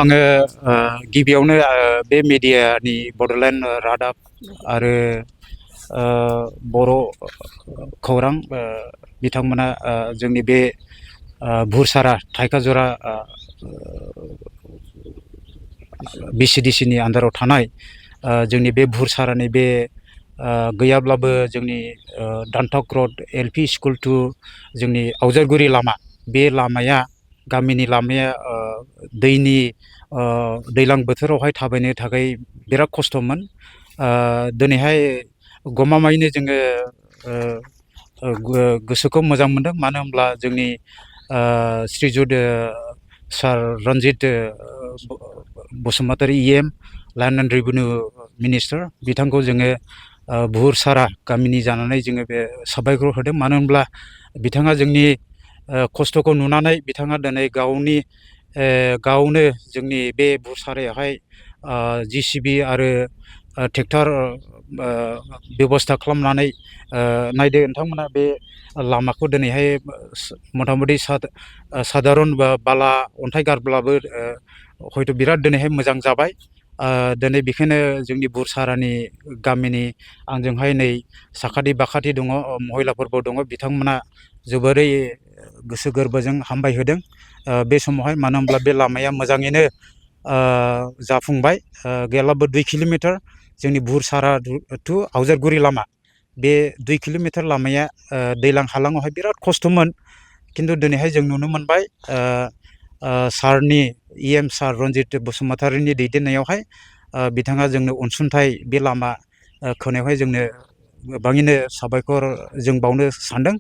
आङो गिबियावनो बे मिडियानि बड'लेण्ड रादाब आरो बर' खौरां बिथांमोना जोंनि बे बुरसारा थाइखाजरा BCDC नि आन्दाराव थानाय जोंनि बे बुरसारानि बे गैयाब्लाबो जोंनि दानथक रड LP स्कुल टु जोंनि आवजारगुरि लामा बे लामाया गामिनि लामाया दैनि दैलां बोथोरावहाय थाबायनो थाखाय बिराद खस्थ'मोन दिनैहाय गमामायैनो जोङो गोसोखौ मोजां मोनदों मानो होनब्ला जोंनि Srijut sir Ranjit Basumatary EM land and revenue minister बिथांखौ जोङो बुरसारा गामिनि जानानै जोङो बे साबायखर होदों मानो होनब्ला बिथाङा जोंनि खस्थ'खौ नुनानै बिथाङा दिनै गावनो जोंनि बे बुरसारायावहाय JCB आरो ट्रेक्टर बेबस्था खालामनानै नायदो नोंथांमोना बे लामाखौ दिनैहाय मथा मथि साधारन बाला अन्थाइ गारब्लाबो हयथ' बिराद दिनैहाय मोजां जाबाय दिनै बेखायनो जोंनि बुरसारानि गामिनि आंजोंहाय नै साखाथि बाखाथि दङ महिलाफोरबो दङ बिथांमोना जोबोरै गोसो गोरबोजों हामबाय होदों बे समावहाय मानो होनब्ला बे लामाया मोजाङैनो जाफुंबाय गैयाब्लाबो 2 किल'मिटार जोंनि बुरसारा टु आवजारगुरि लामा बे 2 किल'मिटार लामाया दैलां हालाङावहाय बिराद खस्थ'मोन खिन्थु दिनैहाय जों नुनो मोनबाय सारनि EM सार रन्जित बसुमतारीनि दैदेननायावहाय बिथाङा जोंनो अनसुंथाइ बे लामा खोनायावहाय जोंनो गोबाङैनो साबायखर जों बावनो सानदों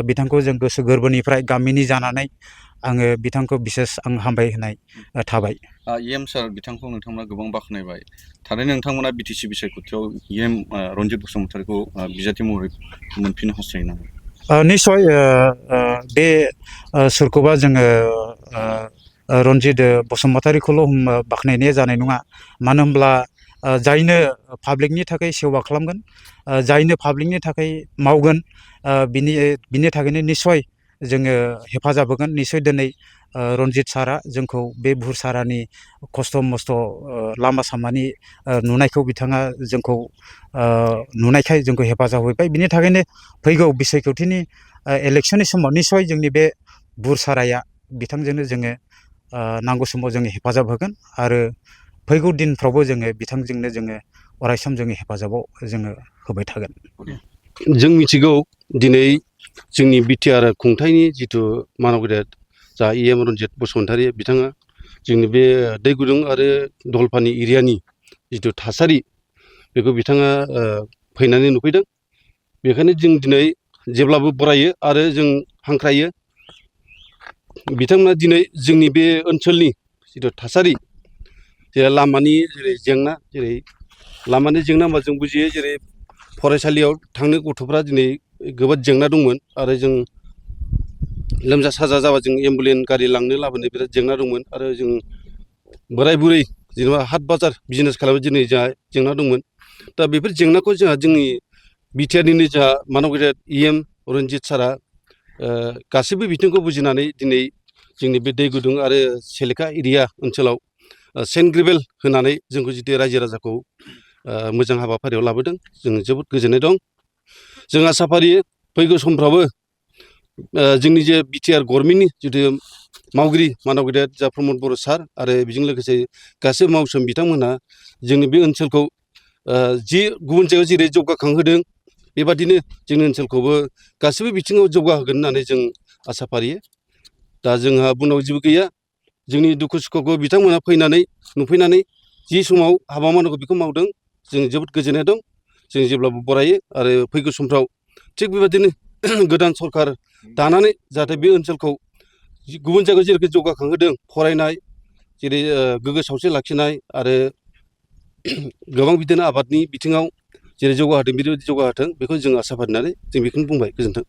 बिथांखौ जों गोसो गोरबोनिफ्राय गामिनि जानानै आङो बिथांखौ बिसेस आं हामबाय होनाय थाबाय EM सार बिथांखौ नोंथांमोना गोबां बाख्नायबाय थारैनो नोंथांमोना BTC बिसायख'थियाव EM रन्जित बसुमतारीखौ बिजाथि महरै मोनफिननो हास्थायो नामा निश्चय बे सोरखौबा जोङो रन्जित बसुमतारीखौल' बाख्नायनाया जानाय नङा मानो होनब्ला जायनो पाब्लिकनि थाखाय सेवा खालामगोन जायनो पाब्लिकनि थाखाय मावगोन बिनि थाखायनो निश्चय जोङो हेफाजाब होगोन निश्चय दिनै रन्जित सारा जोंखौ बे बुरसारानि खस्थ' मस्थ' लामा सामानि नुनायखौ बिथाङा जोंखौ नुनायखाय जोंखौ हेफाजाब होबाय बिनि थाखायनो फैगौ बिसायख'थिनि इलेक्सननि समाव निश्चय जोंनि बे बुरसाराया बिथांजोंनो जोङो नांगौ समाव जोङो हेफाजाब होगोन आरो फैगौ दिनफ्रावबो जोङो बिथांजोंनो जोङो अरायसम जोंनि हेफाजाबाव जोङो होबाय थागोन जों मिथिगौ दिनै जोंनि BTR खुंथायनि जिथु मानब गेदेर जा EM रन्जित बसुमतारी बिथाङा जोंनि बे दै गुदुं आरो दलपानि एरियानि जिथु थासारि बेखौ बिथाङा फैनानै नुफैदों बेखायनो जों दिनै जेब्लाबो बरायो आरो जों हांख्रायो बिथांमोना दिनै जोंनि बे ओनसोलनि जिथु थासारि जे लामानि जेंना लामानि जेंना होनबा जों बुजियो जेरै फरायसालियाव थांनो गथ'फ्रा दिनै गोबां जेंना दंमोन आरो जों लोमजा साजा जाबा जों एम्बुलेन्स गारि लांनो लाबोनो बिराद जेंना दंमोन आरो जों बोराय बुरै जेनेबा हाट बाजार बिजनेस खालामनो दिनै जोंहा जेंना दंमोन दा बेफोर जेंनाखौ जोंहा जोंनि BTRनिनो जोंहा मानब गेदेर EM रन्जित सारा गासैबो बिथिंखौ बुजिनानै दिनै जोंनि बे दै गुदुं आरो सेलेखा एरिया ओनसोलाव सेन्ट ग्रेभेल होनानै जोंखौ जितु रायजो राजाखौ मोजां हाबाफारियाव लाबोदों जों जोबोद गोजोननाय दं जों आसा फारियो फैगौ समफ्रावबो जोंनि जे BTR गभर्नमेन्टनि जितु मावगिरि मानब गेदेर जा प्रमद बर' सार आरो बेजों लोगोसे गासैबो मावसोम बिथांमोनहा जोंनि बे ओनसोलखौ जि गुबुन जायगायाव जेरै जौगाखांहोदों बेबादिनो जोंनि ओनसोलखौबो गासैबो बिथिङाव जौगाहोगोन होननानै जों आसा फारियो दा जोंहा बुंनांगौ जेबो गैया जोंनि दुखु सुखुखौ बिथांमोनहा फैनानै नुफैनानै जि समाव हाबा मावनांगौ बेखौ मावदों जों जोबोद गोजोननाय दं जों जेब्लाबो बरायो आरो फैगौ समफ्राव थिग बेबादिनो गोदान सरखार दानानै जाहाथे बे ओनसोलखौ गुबुन जायगायाव जेरैखि जौगाखांहोदों फरायनाय जेरै गोग्गो सावस्रि लाखिनाय आरो गोबां बिदिनो आबादनि बिथिङाव जेरै जौगाहोदों बेबायदि जौगाहोथों बेखौ जों आसा फारिनानै जों बेखौनो बुंबाय गोजोन्थों